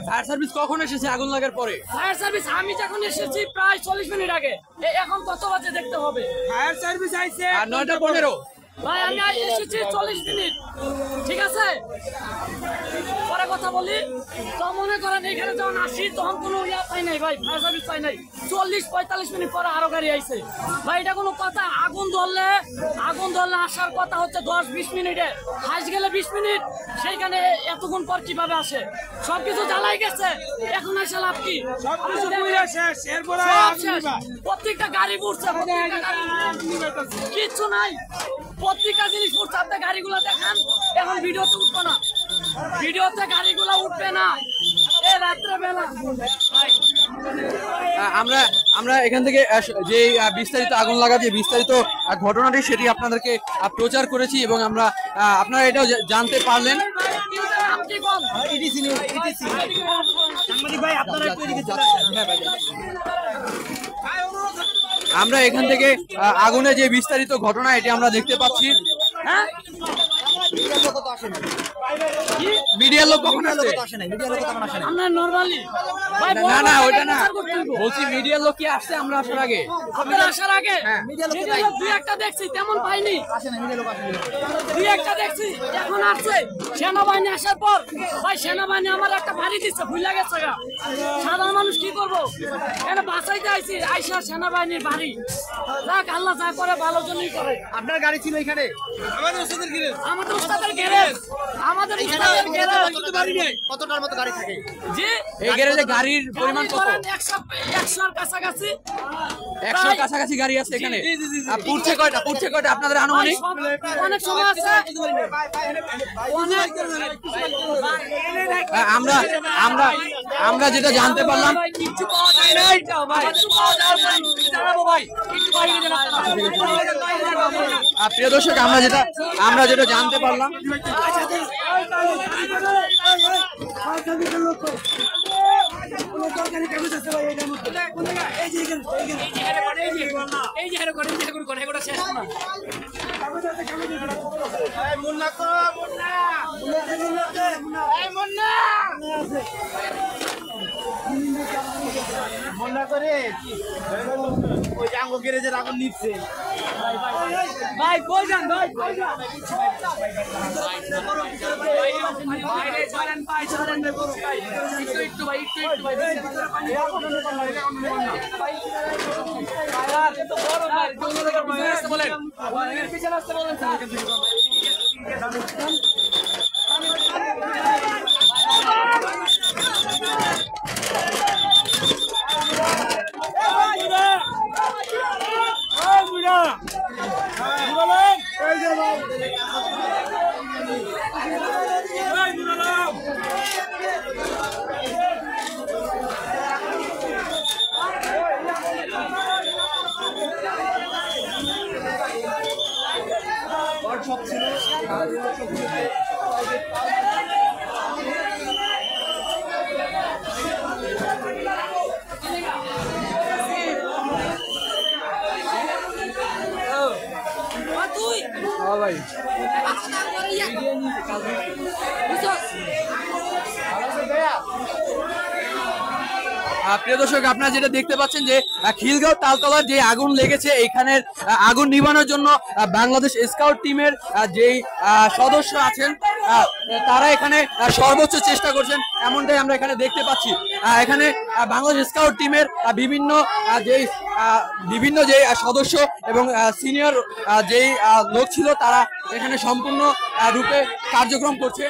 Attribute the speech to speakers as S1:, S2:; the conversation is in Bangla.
S1: ফায়ার সার্ভিস কখন এসেছে আগুন লাগার পরে?
S2: ফায়ার সার্ভিস আমি যখন এসেছি প্রায় 40 মিনিট আগে। এখন কত বাজে দেখতে হবে।
S3: ফায়ার সার্ভিস আইছে
S1: 9:15।
S2: ভাই আমি এসেছি 40 মিনিট, ঠিক আছে? পরে কথা বলি। তো মনে করেন এখানে যখন আসি তখন কোনো ইয়া পাই নাই ভাই, ফায়ার সার্ভিস পাই নাই। 40-45 মিনিট পরে আরো গাড়ি আইছে। ভাই এটা কোনো কথা? আগুন ধরলে আসার কথা হচ্ছে 10-20 মিনিটে, হাস গেলে 20 মিনিট। সেইখানে এতক্ষণ পর কিভাবে আসে? সবকিছু জ্বালাই গেছে, এখন এসে লাভ কি? প্রত্যেকটা গাড়ি ঘুরছে, কিচ্ছু নাই, প্রত্যেকটা জিনিস ঘুরছে। আপনি গাড়িগুলো দেখান, এখন ভিডিওতে উঠবো না, ভিডিওতে গাড়িগুলো উঠবে না এই রাত্রে বেলা।
S1: আমরা এখান থেকে যে বিস্তারিত আগুন লাগা যে বিস্তারিত ঘটনাটি সেটি আপনাদেরকে প্রচার করেছি এবং আপনারা এটাও জানতে পারলেন। আমরা এখান থেকে আগুনে যে বিস্তারিত ঘটনা এটি আমরা দেখতে পাচ্ছি।
S2: হ্যাঁ,
S1: মিডিয়ার লোক কখন আসে?
S2: আমরা নরমালি
S1: না ওইটা না বলছি, মিডিয়ার লোক কি আসছে আমরা আসার আগে?
S2: আপনারা আসার আগে মিডিয়ার লোক দুই একটা দেখছি, তেমন পাইনি। দুই একটা দেখছি, এখন আসছে সেনাবাহিনী। আসার পর ভাই সেনাবাহিনী আমার একটা বাড়ি দিচ্ছে, ভুলে গেছে গা। সাধারণ মানুষ কি করবো, এখানে বাঁচাইতে আইছি, আইসা সেনাবাহিনীর বাড়ি। যাক আল্লাহ যা করে ভালোর জন্যই করে।
S1: আপনার গাড়ি ছিল এখানে?
S2: আমাদের উস্তাদের গ্যারেজ, আমাদের উস্তাদের গ্যারেজ।
S1: কতটার মতো গাড়ি থাকে?
S2: জি,
S1: এই গ্যারেজে গাড়ির পরিমাণ কত?
S2: 100-100 কাছাকাছি।
S1: 100 কাছাকাছি গাড়ি আছে এখানে। পুড়ছে কয়টা আপনাদের আনুমানিক?
S2: অনেক সময় আছে।
S1: আমরা যেটা জানতে পারলাম, প্রিয় দর্শক, আমরা যেটা জানতে পারলাম,
S3: মন্না করে ওই জাঙ্গো গ্যারেজের আগুন নিচ্ছে।
S2: ভাই কই যান, ভাই কই যান?
S1: প্রিয় দর্শক, আপনারা যেটা দেখতে পাচ্ছেন যে খিলগাঁও তালতলার যে আগুন লেগেছে, এখানের আগুন নিভানোর জন্য বাংলাদেশ স্কাউট টিমের যেই সদস্য আছেন তারা এখানে সর্বোচ্চ চেষ্টা করছেন, এমনটাই আমরা এখানে দেখতে পাচ্ছি। এখানে বাংলাদেশ স্কাউট টিমের বিভিন্ন যে সদস্য এবং সিনিয়র যেই লোক ছিল তারা এখানে সম্পূর্ণ রূপে কার্যক্রম করছে।